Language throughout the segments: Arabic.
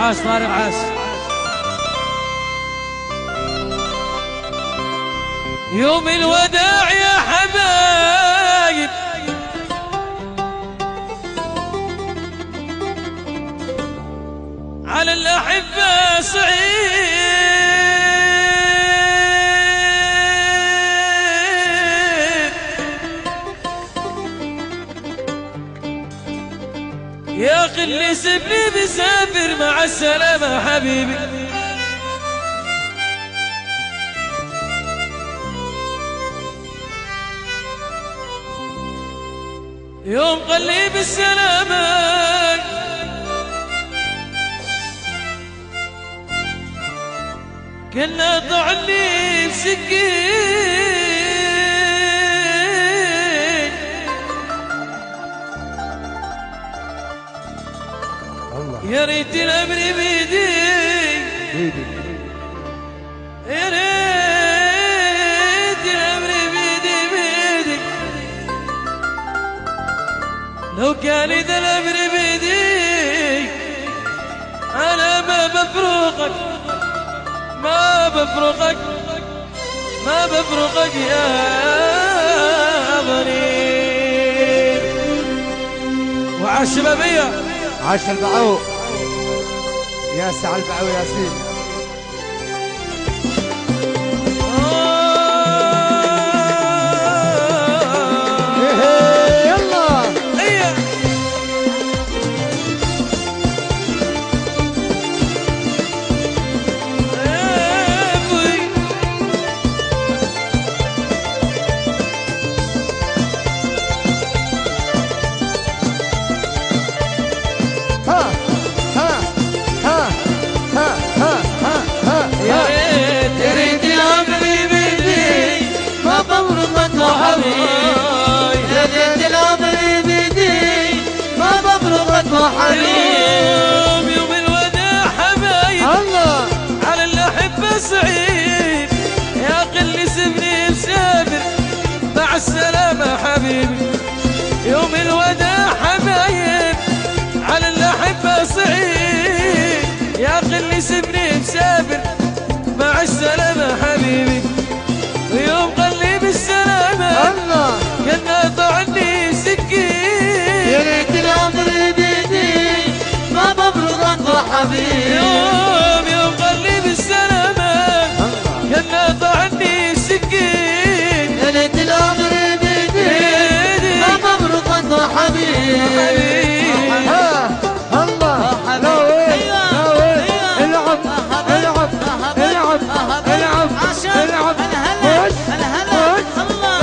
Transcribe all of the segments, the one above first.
عاش طارق عاش. يوم الوداع يا حبايب على الأحبة صعيب، يا أخي اللي سبني بسافر مع السلامة حبيبي. يوم قال لي بالسلامة كنا طعني بسكين، يا ريت الأمر بيدي، يا ريت الأمر بيدي بيدي، لو كان إذا الأمر بيدي أنا ما بفرقك، ما بفرقك، ما بفرقك يا ضنين. وعاش شبابية، عاش البعو، يا سع البعو ياسين. يوم يوم الوداع حبايب الله على الأحبة سعيد، يا أخي اللي سبني مسافر مع السلامة حبيبي. يوم الوداع حبايب على الأحبة سعيد، يا أخي اللي سبني مسافر مع السلامة حبيبي. ويوم قال لي بالسلامة الله كنا طعني سكين، يا ريت الأمر ما ببرضك حبيبي. يوم قال لي بالسلامة كنا طعني سكين، يا ريت الأمر بيدي ما ببرضك حبيبي. الله ناوي ناوي، العب العب العب العب العب، وش وش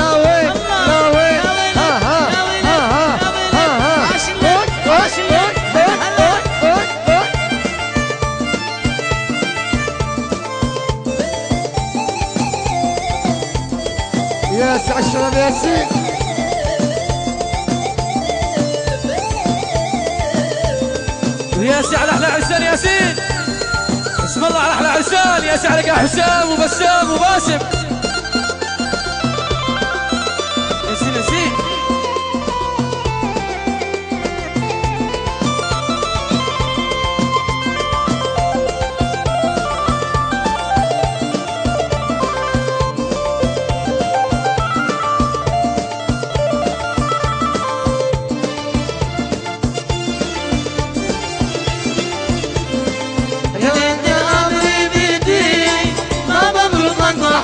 ناوي ناوي، ها ها ها ها وش يا سع الشباب ياسين. ويا سع على احلى عرسان ياسين، اسم الله على احلى عرسان، يا سع لقى حسام وبسام وباسم. ياسين ياسين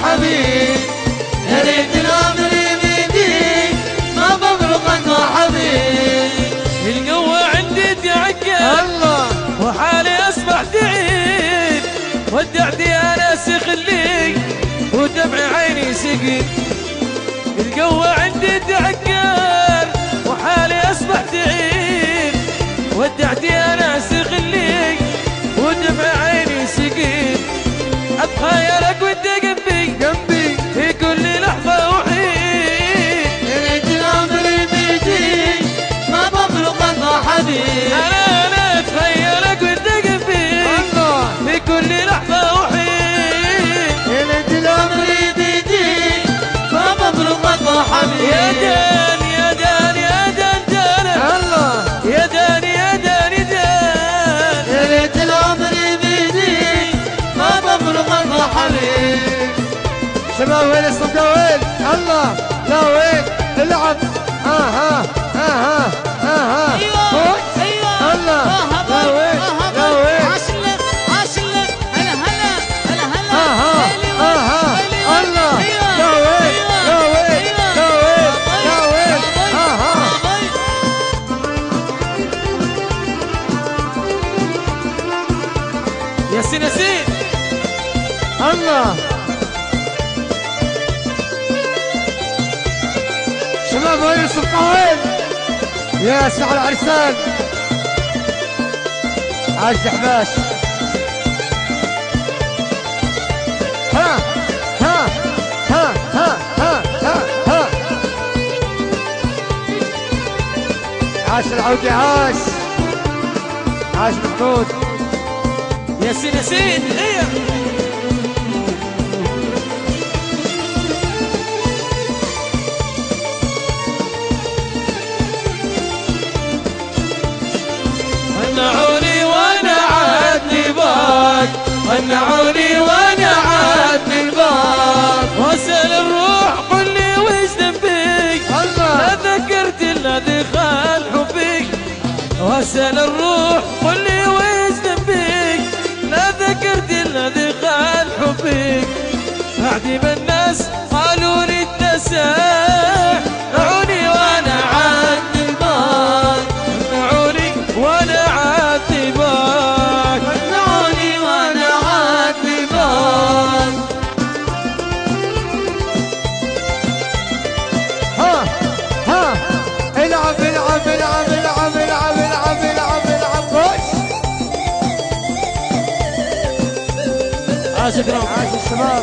حبيب، يا ريت الأمر بيدي ما ببرقك حبيب. القوة عندي تعقل الله وحالي أصبح تعيد، ودعتي أنا سخلي ودمع عيني سقي. القوة عندي تعقل وحالي أصبح تعيد، ودعتي أنا سخلي ودمع عيني سقي. أتخيلك وأنت جنبي في كل لحظة وحيد، يا ريت الأمر بيدي ما ببرقك حبيب. أنا أتخيلك وأنت جنبي في كل لحظة وحيد، يا ريت الأمر بيدي ما ببرقك حبيب. يا دان يا دان يا دان دان الله، يا دان يا دان يا دان الله لا وين العب ها ايوه ايوه الله لا وين لا وين عاشلك عاشلك هلا هلا هلا هلا الله لا وين لا وين لا وين لا وين ياسين ياسين الله شباب ويوسف طويل يا سعد العرسان عاش حباش ها ها ها ها ها ها ها عاش العودي عاش محمود ياسين ياسين ايه منعوني وانا عادني باك منعوني وانا عادني باك واسأل الروح قل لي وش ذنبك لا ذكرت الذي خان حبك واسأل الروح قل لي وش ذنبك لا ذكرت الذي خان حبك بعد ما الناس قالوا لي التساح منعوني وانا عادني باك منعوني وانا عادني باك منعوني وانا عادني باك ها العب العب العب العب العب العب العب العب وش عاش اكرم عاش الشباب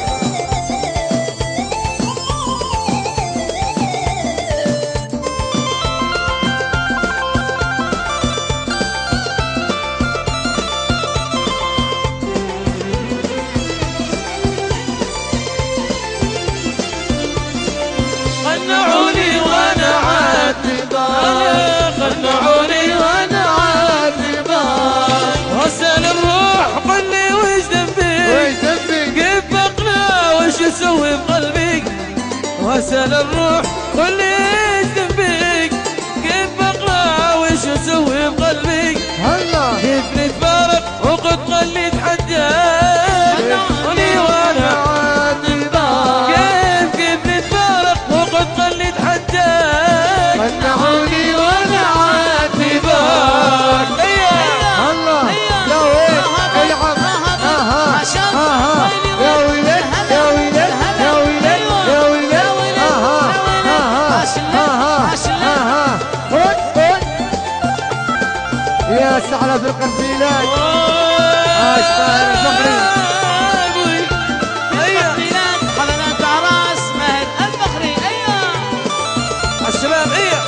قنعوني وانا عادني باك قنعوني وانا عادني باك واسأل الروح قل لي وش ذنبك كيف بقنع وش اسوي بقلبي واسأل الروح قل لي وش ذنبك كيف بقنع وش اسوي بقلبي هلا كيف نتفارق وقد خليت حداك قنعوني وانا عادني باك كيف نتفارق وقد خليت حداك منعوني وانا عادني باك الله يا ويل العب يا ويلك يا ويلك يا ويلك يا ويلك يا سعلة في القنفيلات عاش طاهر الفخري حفلات عراس مهد الفخري ايوه الشباب ايه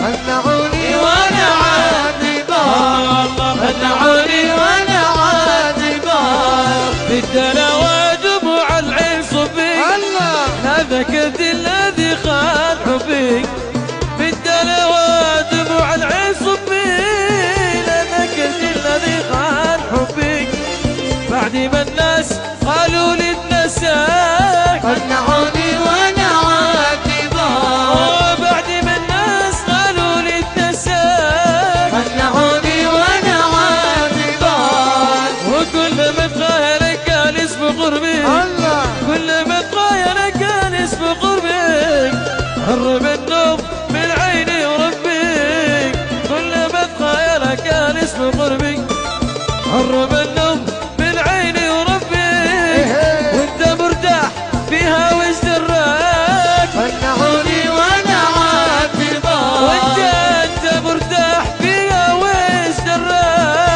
منعوني وانا عادي بار منعوني وانا عادي بار بالدلوى دموع العين صبي الله لا ذكرت الذي خان حبي بالدلوى دموع العين صبي لا ذكرت الذي خان حبي بعد ما الناس قالوا لي اتنساك منعوني وانا عادي بار بعد ما الناس قالوا لي اتنساك منعوني وانا عادي بار وكل ما تغير كان اسم قربي الله كل ما تغير كان اسم قربي هرب النوم من عيني وربي كل ما تغير كان اسم قربي هرب النوم من عيني وربي وانت مرتاح فيها وش دراك منعوني وانا عادي بار وانت مرتاح فيها وش دراك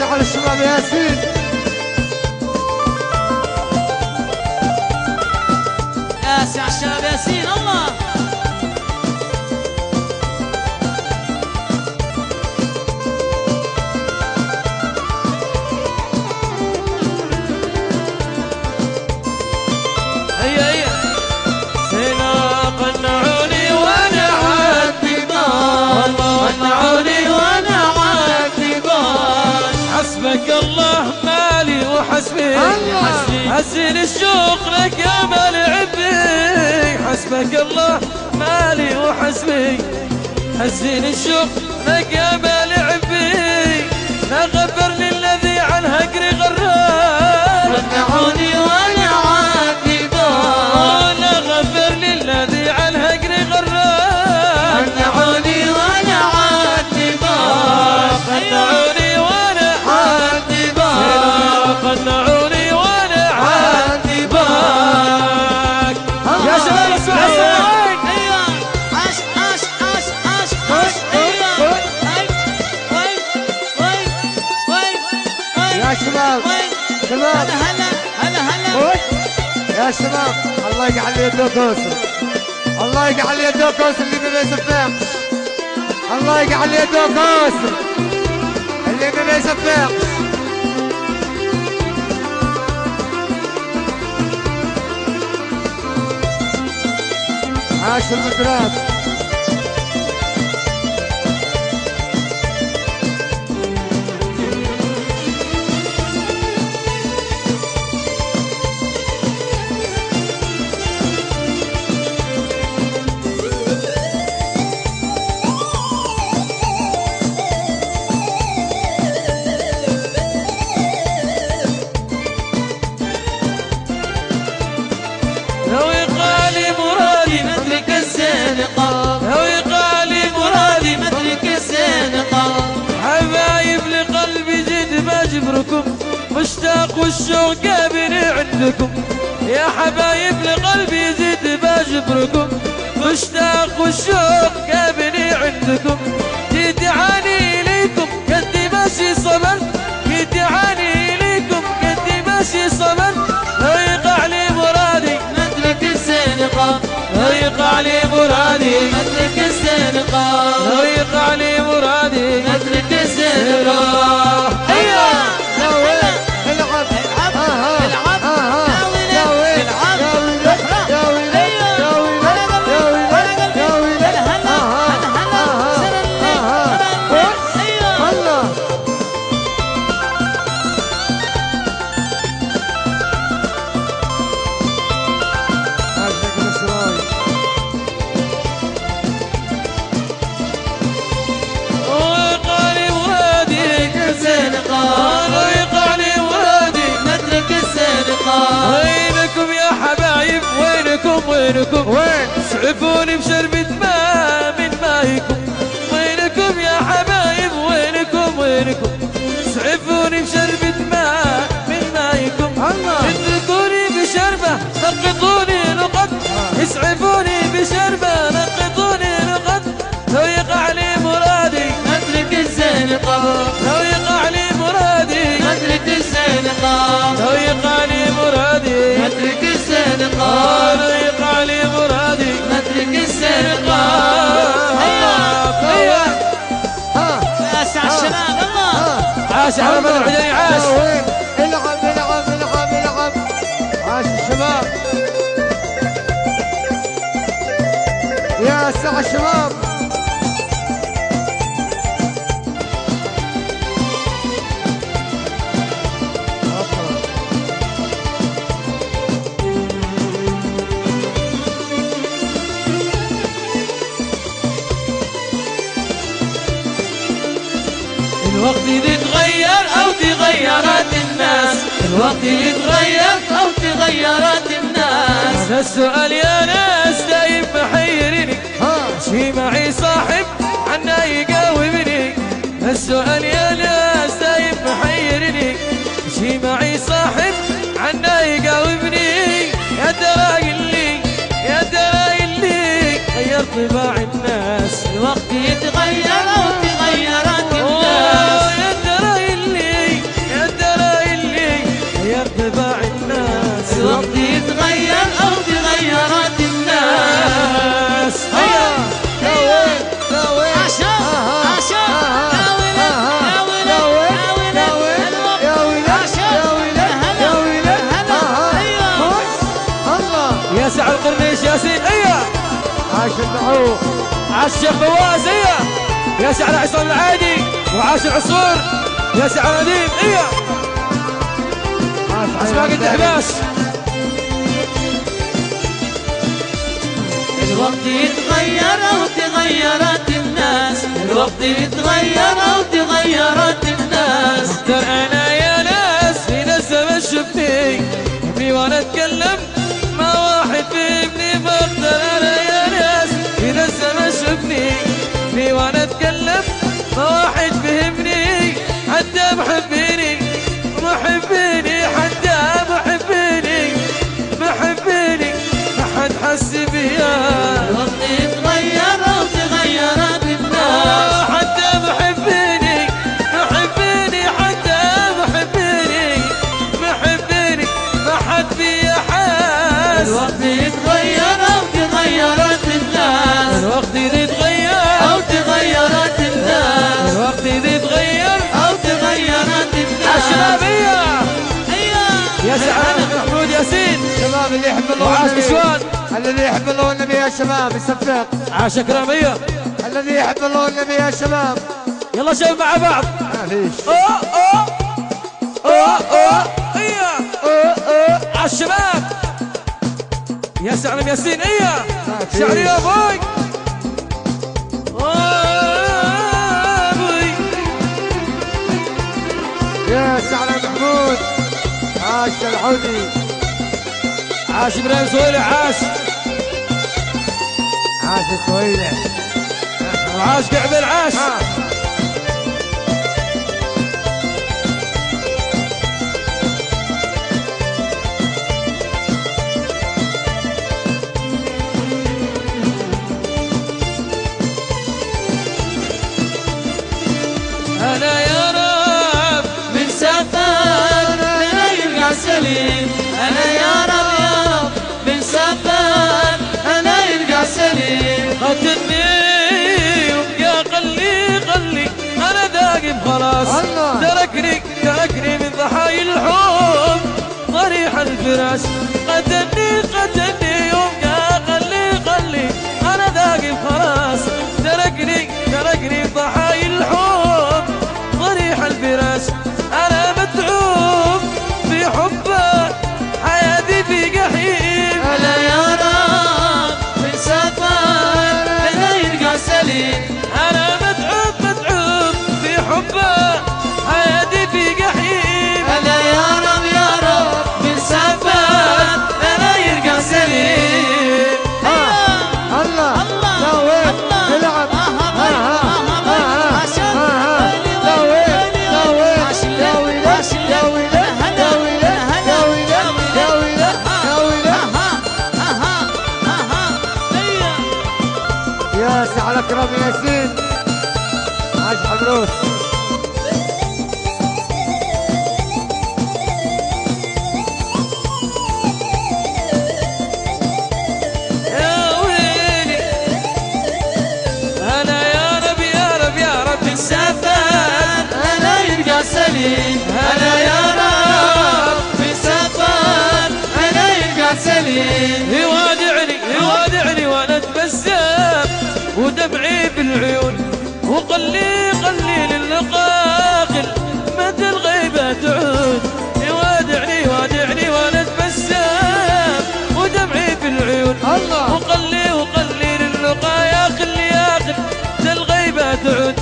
سعد الشباب ياسين. يا سعد الشباب ياسين الله. حسبك الله مالي وحسبي حسين الشوق لك يا مال عبي. حسبك الله مالي وحسبي حسين الشوق لك يا مال عبي. لا غفر للذي عن هجري غران منعوني وانا عاتبان. لا غفر للذي عن هجري غران منعوني وانا عاتبان. منعوني وانا قنعوني وانا عاتبك. يا شباب اسمع الصوت. ايوه عاش عاش عاش عاش عاش. ايوه وين وين وين وين يا شباب شباب هلا هلا هلا. يا شباب الله يجعل يدوك اوسر. الله يجعل يدوك اوسر اللي ما يصفقش. الله يجعل يدوك اوسر اللي ما يصفقش. عاش المدرات. لو يقالي مرادي مدرك الزنقة. لو يقالي مرادي مدرك الزنقة. حبايب لقلبي جد بجبركم مشتاق والشوق جابني عندكم. يا حبايب لقلبي جد بجبركم مشتاق والشوق جابني عندكم. جيت اعاني اليكم قدي ماشي صبر. جيت اعاني اليكم قدي ماشي صبر. لو يقع لي مرادي مدرك الزنقة. لو يقع لي مرادي مدرك الزنقة. لو يقع لي مرادي مدرك الزنقة. ايوه يا ويل العب العب العب العب يا ولد العب. يا ويل يا ويل يا ويل يا ويل هلا هلا سر الليل. ايوه الله. عاشق الاسراي. ويقع لي مرادي الزنقة. لو يقع لي مرادي. مدرك الزنقة. وينكم يا حبايب وينكم وينكم وين اسعفوني بشربة ماء من مايكم. وينكم يا حبايب وينكم وينكم اسعفوني بشربة ماء من مايكم. الله. اتركوني بشربة نقطوني نقط. اسعفوني بشربة نقطوني نقط. لو يقع لي مرادي مدرك الزنقة. لو يقع لي مرادي مدرك الزنقة. لو يقع لي مرادي مدرك الزنقة. لو يقع لي مرادي مدرك الزنقة. ايوه ها يا سعد الشباب الله. عاش يا محمد الحجري عاش. يا وين العب العب العب العب. عاش الشباب. يا سعد الشباب. الوقت يتغير او تغيرت الناس. الوقت يتغير او تغيرت الناس. هذا السؤال يا ناس دايم محيرني. ها شي معي صاحب عنا يجاوبني. السؤال يا ناس دايم محيرني. شي معي صاحب عنا يجاوبني. يا ترى اللي يا ترى اللي غير طباع الناس. الوقت يتغير او تغيرت الناس. يا ترى اللي عاش المعوق. عاش الشيخ فواز يا شعر عصام العادي، وعاش العصفور يا شعر نديم اسماء قد حباش. الوقت يتغير وتغيرت الناس، الوقت يتغير وتغيرت الناس. اختار انا يا ناس في ناس ما شفتني ابني وانا اتكلم مع واحد فهمني. بختار انا يا ناس في ناس ما شفتني ابني وانا اتكلم مع واحد فهمني. حتى محبيني محبيني حتى محبيني محبيني ما حد حس بيا. الوقت يتغير وتغيرت الناس، حتى محبيني محبيني حتى محبيني محبيني ما حد بيا حاس. الوقت يتغير وتغيرت الناس، الوقت يتغير أو تغيرت الناس، الوقت يتغير أو تغيرت الناس. الشبابية أيوة يا سعادة محمود ياسين الشباب اللي يحب الله وعاش والنبي، نسوان. الذي يحب الله والنبي يا شباب يصفق. عاش كرامية. الذي يحب الله والنبي يا شباب. يلا شباب مع بعض. ما فيش. عالشباب يا سعلم ياسين فيش. شعري يا ابوي يا سعد محمود. عاش العودي. عاش ابراهيم سويلة عاش عاش السويلة. وعاش كعبل عاش. أنا يا رب من سفر أنا يرجع سليم، أنا يا رب من سفر أنا يرجع سليم. قتلني وبقى قلي أنا داقم خلاص. الله. تركني من ضحايا الحب ضريح الفراش. قتلني وبقى قلي أنا داقم خلاص. تركني من ضحايا الحب ضريح الفراش. أنا متعوب في حبك حياتي في جحيم. أنا يا رب من سفر أنا يرجع سليم، أنا متعوب في حبك حياتي في جحيم. أنا يا رب من سفر أنا يرجع سليم. الله. الله. لا وين الله. العب. ويلي لا وين لا وين عشان يا ويلي عشان يا ويلي هلا يا ويلي هلا يا ويلي يا ويلي يا ويلي. يا سعد اكرم ياسين. عاش حمروس. يا ويلي أنا يا رب من سفر أنا يرجع سليم، أنا يا رب من سفر أنا يرجع سليم. يوادعني وأنا أتبسم ودمعي بالعيون. وقلي للقاقل متى الغيبة تعود. يوادعني وأنا أتبسم ودمعي بالعيون. الله. وقلي للقا يا خل متى الغيبة تعود.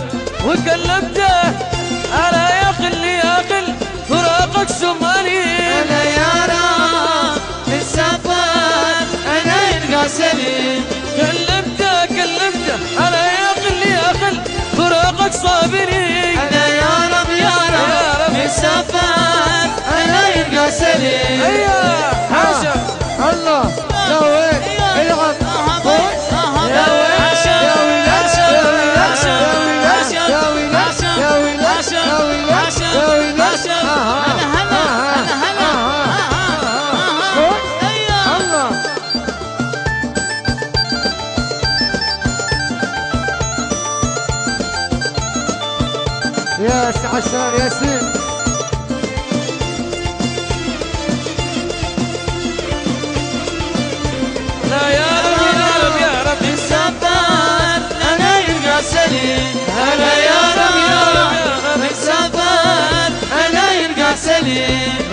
وكلمته أنا يا خل فراقك سمالي. أنا يا رب من سفر أنا يرجع سليم، كلمته أنا يا خل فراقك صابري. أنا يا رب من سفر أنا يرجع سليم. حاشا الله. لا وين العب. يا ويلي يا ويلي يا ويلي يا ويلي يا ويلي يا ويلي. الله. يا سعد شهر ياسين. لا يا رب من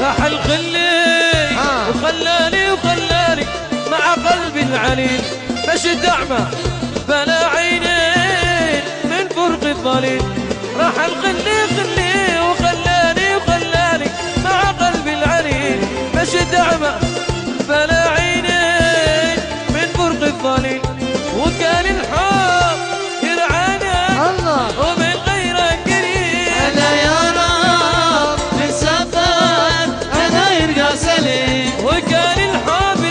راح الخلي وخلاني مع قلبي العليل مشد أعمى بلا عينين من فرق الضليل راح الخلي وخلاني مع قلبي العليل مشد أعمى بلا عينين من فرق الضليل وكان الحب يرعانا ومن غيرك قريب أنا يا رب من سفر أنا يرجع سليم وكان الحب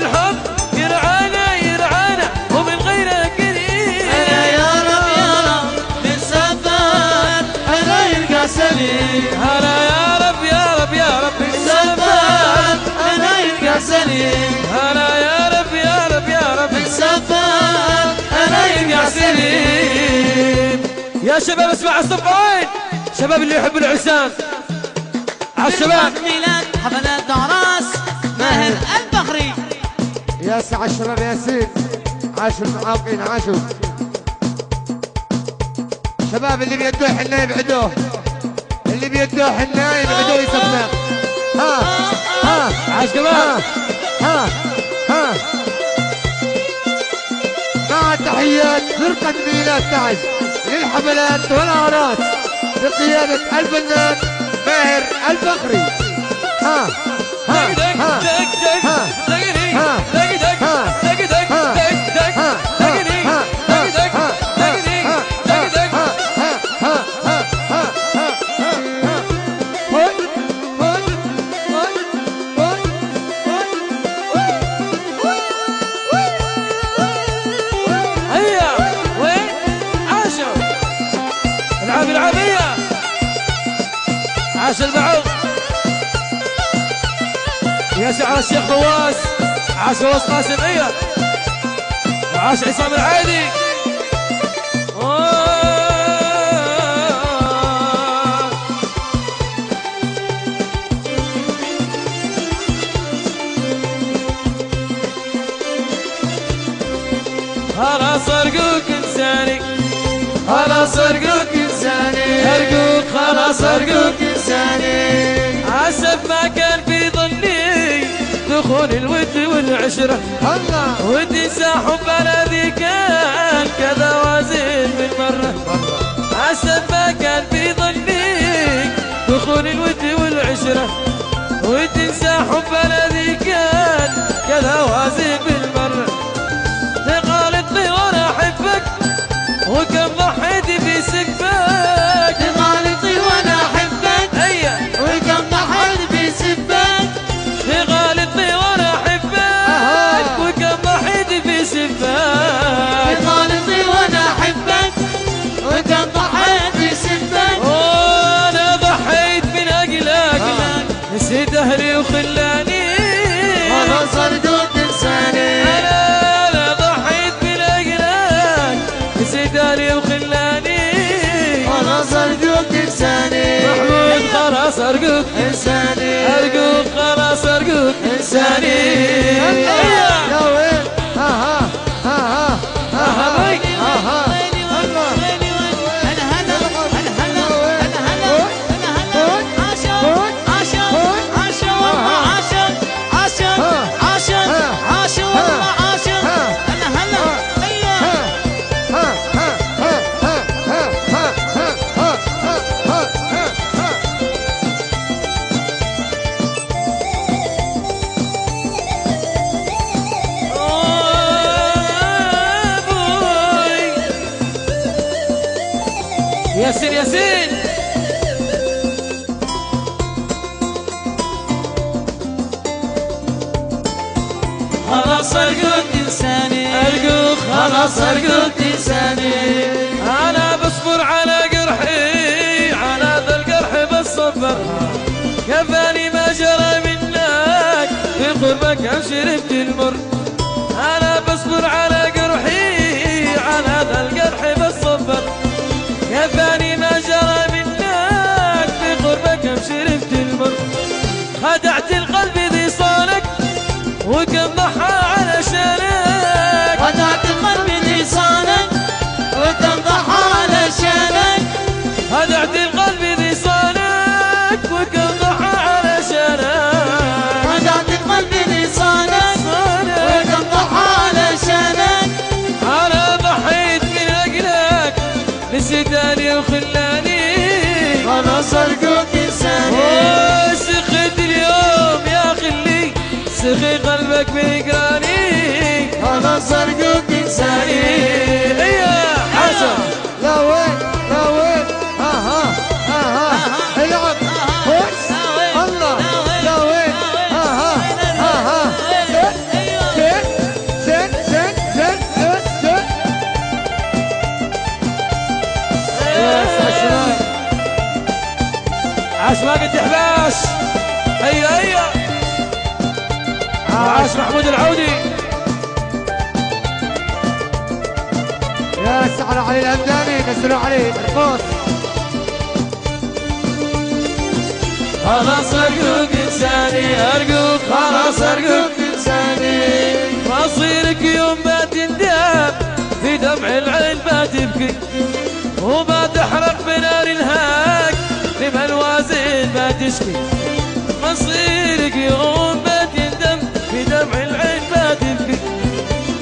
يرعانا ومن غيرك قريب أنا يا رب من سفر أنا يرجع سليم هلا يا رب من سفر أنا يرجع سليم هلا يا رب من سفر أنا يرجع سليم. يا شباب اسمع الصفين شباب اللي يحبوا العسام على الشباب ميلاد حفلات دعراس ماهر البخري. يا سعى الشباب ياسين عاشوا المعاقين عاشوا شباب اللي بيدوه حنا يبعدوه اللي بيدوه حنا يبعدوه يصفق ها عاش كمان مع تحيات فرقة ميلاد تعز للحفلات والأعراس بقيادة الفنان ماهر البخري عاش البعوض يا سعى الشيخ فواز عاش فواز قاسم اياد وعاش عصام العادي خلاص ارجوك انساني خلاص ارجوك انساني ارجوك خلاص ارجوك انساني حسب ما كان في ظني دخول الود والعشرة الله وتنسى حبنا ذي كان كذا وازن بالمرة حسب ما كان في ظني دخول الود والعشرة وتنسى حبنا ذي كان كذا وازن بالمرة تقالت لي وانا احبك وكم ضحيت في سكبك غالطي وانا احبك وكم ضحيت في سبك غالطي وانا احبك وكم ضحيت في سكبك غالطي وانا احبك وكم ضحيت في سبك وانا ضحيت من اجلك نسيت اهلي وخلاني وانا صرت انساني انا ضحيت من اجلك نسيت اهلي وخلاني وانا صرت انساني محمود خلاص ارجوك انساني ارجوك خلاص ارجوك انساني يا وين ياسين خلاص ارجوك انساني ارجوك خلاص ارجوك انساني انا بصبر على قرحي على ذا القرح بصبر كفاني ما جرى منك في قربك شربت المر انا بصبر على قرحي على ذا القرح بصبر كفاني ما جرى منك في قربك شربت المر خدعت القلب ذي صانك وكم ضحى علشانك خدعت القلب ذي صانك وكم ضحى علشانك خدعت القلب ذي صانك وكم ضحى علشانك سداني وخلاني خلاص ارجوك انساني سخيت اليوم يا خلي سخي قلبك بيقراني خلاص ارجوك انساني ايوه حسن لا وين لا وين ها العب خش الله لا وين ها زين زين زين زين زين زين عاش ما قد يحباش هيا هيا عاش محمود العودي يا سعر علي الهمداني نزلوا عليه الفوز خلاص ارجوك انساني ارجوك خلاص ارجوك انساني مصيرك يوم ما تندم في دمع العين ما تبكي وما تحرق بنار الهاك في الوازن ما تشكي مصيرك يوم ما تندم في دمع العين ما تبكي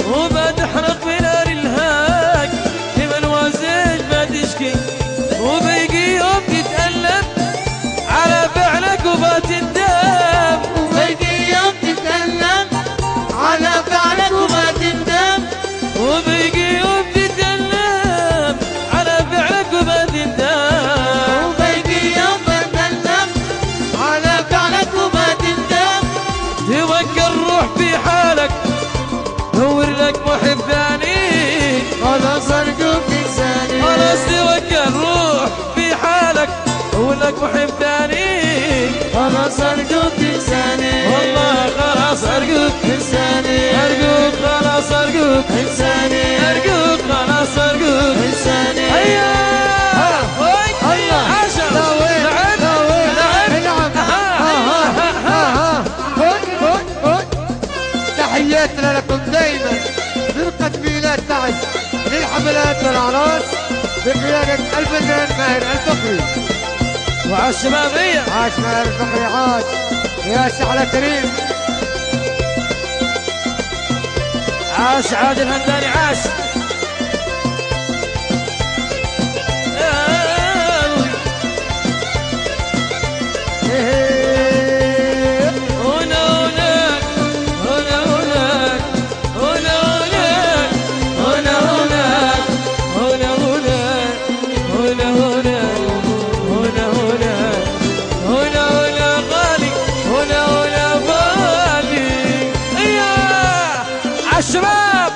وما تحرق بنار الهاك في الوازن ما تشكي وبيجي يوم تتألم على فعلك وما تندم وبيجي يوم تتألم على فعلك وما تندم وبيجي يوم تتألم على فعلك وما تندم وبيجي يوم تتألم على فعلك وما تندم توكل روح في حالك دور لك محب ثاني خلاص ارجوك انساني خلاص توكل روح في حالك دور لك محب ثاني خلاص ارجوك انساني والله خلاص ارجوك انساني ارجوك خلاص ارجوك انساني ارجوك خلاص ارجوك انساني هيا الله لا وين لا وين العب خد تحياتنا لكم دايما فرقة ميلاد تعز للحفلات والأعراس بقيادة الفنان ماهر الفقري وعلى الشبابية عاش ماهر الفقري عاش يا سعلة كريم عاش عادل همداني عاش الشباب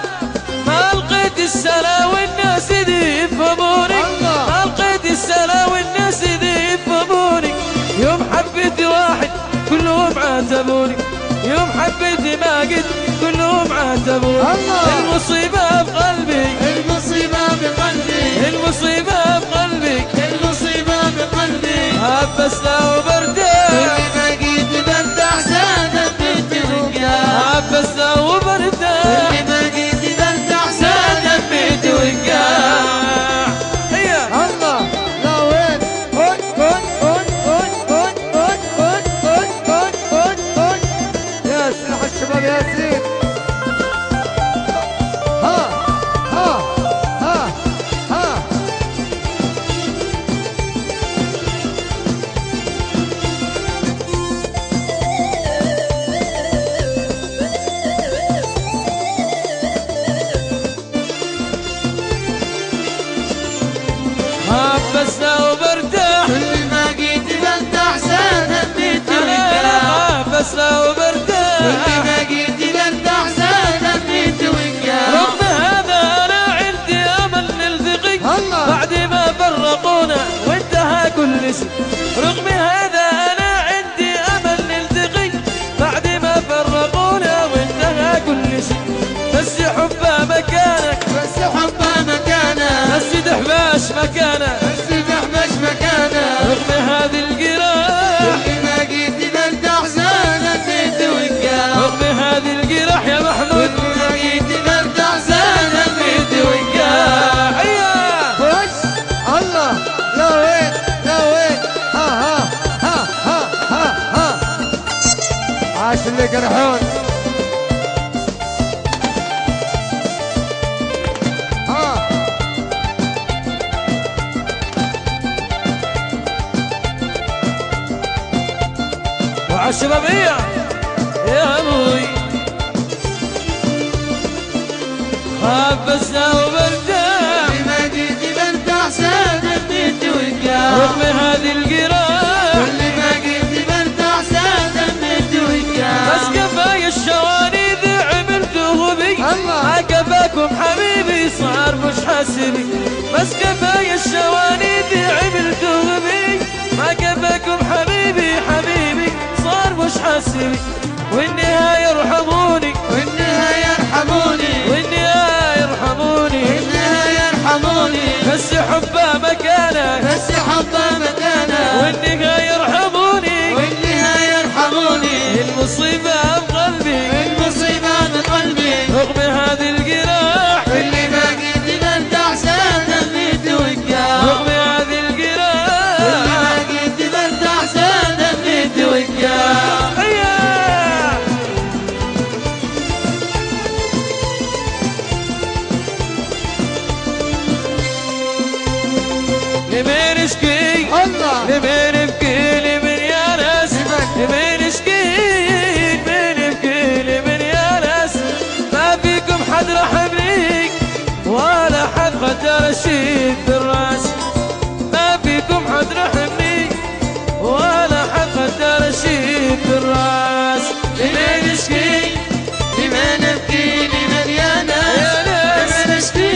ما لقيت السلا والناس ذي يفهموني ما لقيت السلا والناس ذي يفهموني يوم حبيت واحد كلهم عاتبوني يوم حبيت ما قد كلهم عاتبوني المصيبة بقلبي المصيبة بقلبي المصيبة بقلبي المصيبة بقلبي هبسنا وبردان اللي ما جيت بنت احسان بنت وقع هبسنا وبردان اللي ما جيت بنت احسان بنت وقع هيا الله لا وين يا سلاح الشباب يا سيد ها ها ها ها هبسنا وبردان اللي ما جيت بنت احسان بنت وقع هبسنا وبردان اللي ما جيت بنت احسان بنت وقع رغم هذا انا عندي امل نلتقي الله. بعد ما فرقونا وانتهى كل شيء رغم هذا انا عندي امل نلتقي بعد ما فرقونا وانتهى كل شيء بس حبه مكانك بس حبه مكانه بس دحباش مكانك بس تحبش مكانه رغم هذه القراح اللي ما جيت بنت احسان بنت وقع رغم هذه القراح يا محمود اللي ما جيت بنت احسان بنت وقع هيا خش الله لا وين لا وين ها ها ها ها ها ها عاش اللي جرحون ها وعالشبابية يا ابوي خبزنا وبرتاح لما جيت برتاح سادمت وقاف رغم هذه القراء كل ما جيت برتاح سادمت وقاف بس كفاية الشواني عملته بي ما كفاكم حبيبي صار مش حاسبي بس كفاية الشواني عملته بي ما كفاكم حبيبي حبيبي صار مش حاسبي والنهاية يرحموني والنهاية يرحموني والنهاية يرحموني والنهاية يرحموني بس حبه مكانه بس حبه مكانه والنهاية يرحموني والنهاية يرحموني المصيبة بقلبي المصيبة بقلبي رغم هذه الجراح اللي ما جيت برتاح سادمت وقاف رغم هذه الجراح اللي ما جيت برتاح سادمت وقاف لمين اشكي الله لمين ابكي لمن يا ناس لمين اشكي لمين ابكي لمن يا ناس ما فيكم حد رحمني ولا حد قدر الشيء في الراس ما فيكم حد رحمني ولا حد قدر الشيء في الراس لمين اشكي لمن ابكي لمن يا ناس لمن اشكي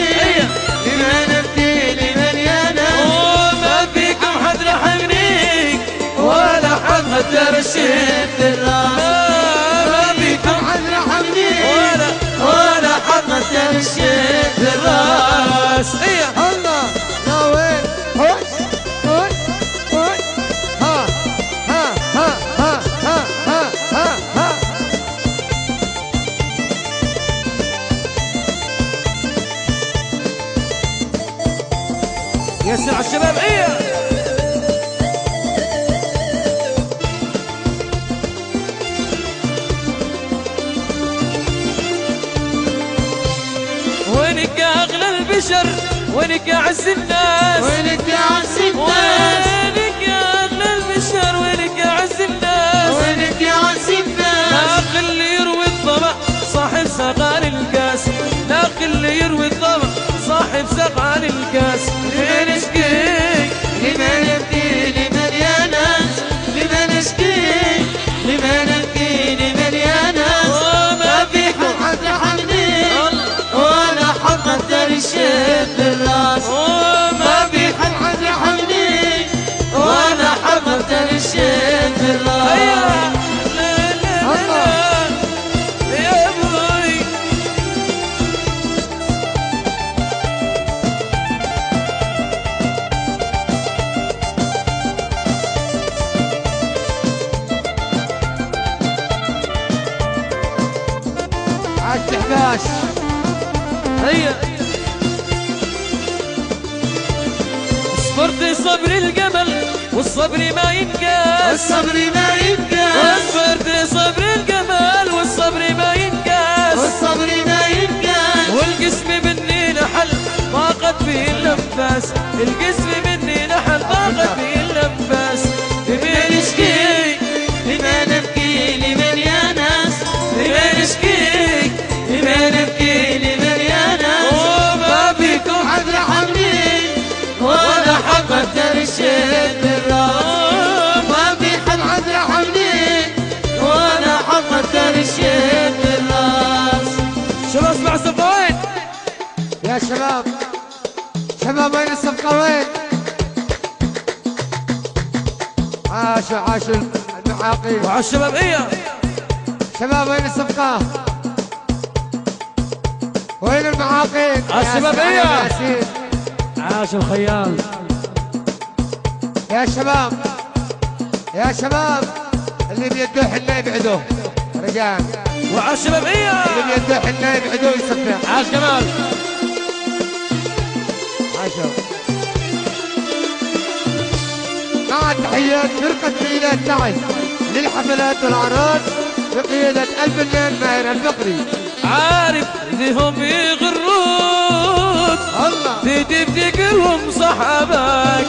لمن ابكي لمن يا ناس وما فيكم حد رحمني ولا حد قدر الشيء في الراس ما فيكم حد رحمني ولا حد قدر الشيء في الراس الله يا وين هوش هوش هوش ها ها ها ها ها ها ها ها يسر على الشباب وينك يا اغلى البشر وينك يا عز الناس وينك يا عز الناس وينك يا اغلى البشر وينك يا عز الناس وينك يا عز الناس لا اللي يروي الظما صاحب سقان الكاس لا اللي يروي الظما صاحب سقان الكاس لمن اشكي لمن ابكي لمن يا ناس لمن اشكي لمن ابكي لمن يا ناس وما فيكم حد رحمني ولا حد قدر الشيء في الراس وما فيكم حد رحمني ولا حد قدر الشيء في الراس يا ابوي عالشحباش هيا صبرت صبر الجمل والصبر ما ينقاس الصبر ما ينقاس صبرت صبر الجمل والصبر ما ينقاس والصبر ما ينقاس والجسم مني نحل ضاقت به الانفاس الجسم مني نحل ضاقت به الانفاس لمن اشكي لمن ابكي لمن يا ناس لمن اشكي لمن ابكي لمن يا ناس وما فيكم حد رحمني ولا حد قدر الشيء في الراس ما في حد رحمني ولا حد قدر الشيء في الراس شباب اسمع الصفقة وين؟ يا شباب شباب وين الصفقة وين عاشوا عاشوا المعاقين وعلى الشباب شباب وين الصفقة وين المعاقين الشبابية. يا ياسين عاش الخيال يا شباب يا شباب اللي بيده حنا يبعدوه رجال وعلى الشباب اللي بيده حنا يبعدوه يصفق عاش جمال عاشوا مع تحيات فرقة ليلة تعز للحفلات والأعراس بقيادة الفنان ماهر الفقري عارف ذيهم يغروك الله تفتكرهم صحابك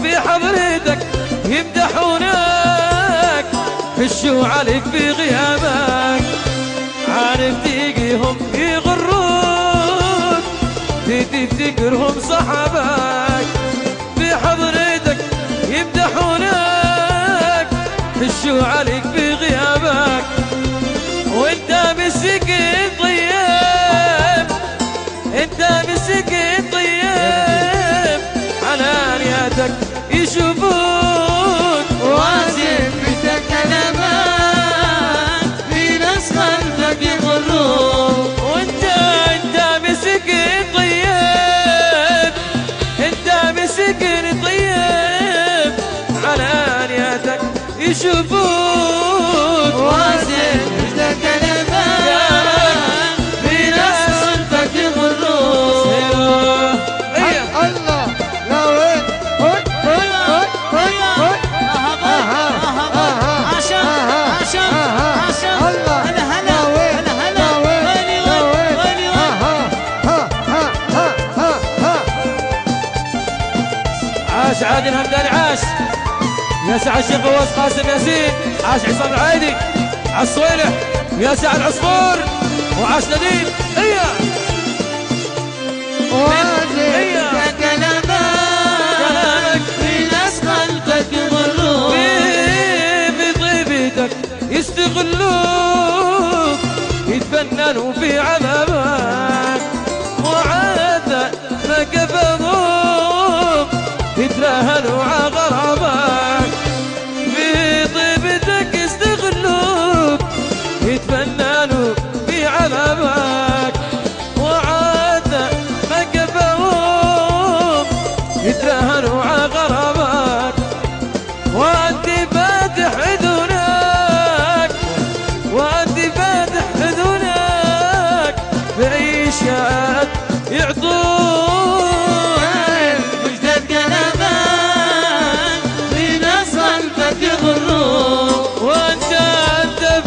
في حضرتك يمدحونك في الشر حشوا عليك في غيابك، عارف تيجيهم يغروك، تفتكرهم صحابك، في حضرتك يمدحونك، حشوا عليك في غيابك، وانت مسكين طيب، انت مسكين طيب، على نياتك يشوفون وازن مثل كلامك، في ناس خلفك يغرون. وانت مسكين طيب، انت مسكين طيب، على نياتك يشوفون وازن مثل كلامك، في ناس خلفك يغرون. الله لا وين هوي هوي هوي هوي عاش عادل همداني، عاش يا سعد الشيخ فواز قاسم ياسين، عاش عصام العايدي، عاش صويلح، يا سعد عصفور، وعاش نديم. هيا وازن كلامك، في ناس خلفك يغرون. في طيبتك يستغلوك، يتفننوا في عذابك، وعاد ما كفاهم يتراهنوا على غرابك. في طيبتك يستغلوك، يتفننوا في عذابك، وعاد ما كفاهم يتراهنوا على غرابك. وانت فاتح اذنك، وانت فاتح اذنك، بعيش يا يعطوك. مجدد كلامك، في ناس خلفك يغرون. وانت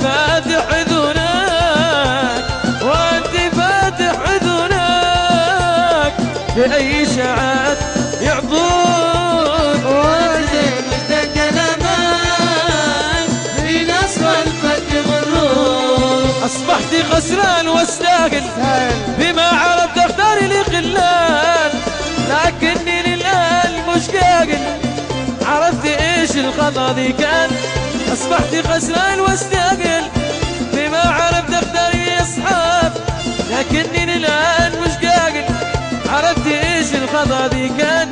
فاتح اذنك، وانت فاتح اذنك، بأي شعات يعطوك. وازن مجدد كلامك، في ناس خلفك يغرون. أصبحت خسران واستاهل، بما عرفت اختار لي خلان، لكني للآن مش قاقل، عرفت ايش الخطأ ذي كان. أصبحت خسران واستاهل، بما عرفت اختار لي أصحاب، لكني للآن مش قاقل، عرفت ايش الخطأ ذي كان.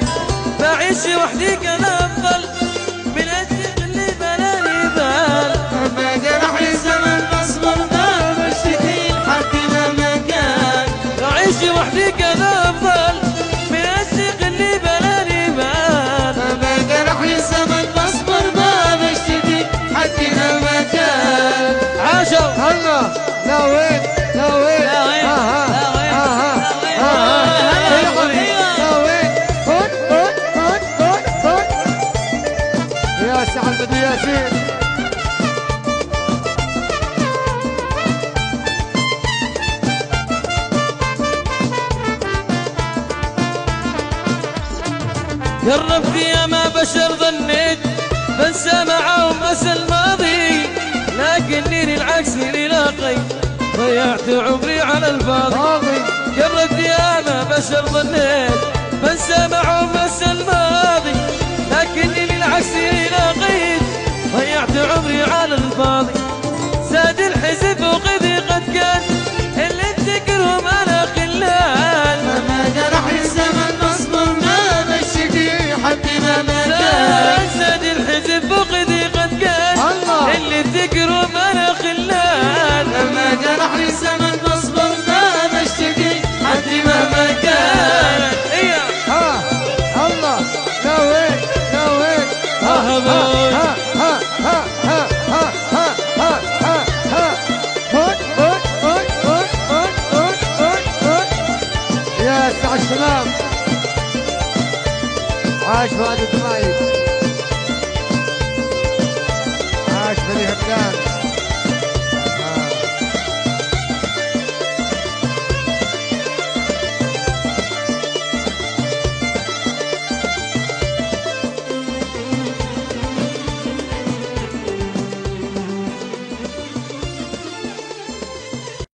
بعيش وحدي كان أفضل من أجل اللي بلاني بال. ما جرح الزمن بصبر ما بشتكي لحد ما كان. أعيش وحدي كان أفضل من أجل اللي بلاني بال. ما جرح الزمن بصبر ما بشتكي حد ما كان. عاشوا الله لا وين لا وين لا وين لا وين لا وين هوي هوي هوي هوي هوي. يا سعد بدو ياسين جربت يا ما بشر ظنيت بنسى معاهم أسى الماضي، لكني للعكس لاقيت ضيعت عمري على الفاضي. فاضي جربت يا ما بشر ظنيت بنسى معاهم أسى الماضي، لكني للعكس لاقيت ضيعت عمري على الفاضي. زاد الحزب وقضي قد كان، اللي افتكرهم أنا خلان. ما جرح الزمن بصبر ما بشتكي حد ما كان. زاد الحزب وقضي قد كان، الله. اللي افتكرهم أنا خلان. ما جرح الزمن بصبر ما بشتكي حد ما كان. إيا ها الله لا وين لا وين ها باي. ها ها ها ها ها ها ها ها ها هوي هوي هوي هوي هوي هوي هوي. يا سعد الشباب عاش فؤاد الدمايد، عاش بني همدان.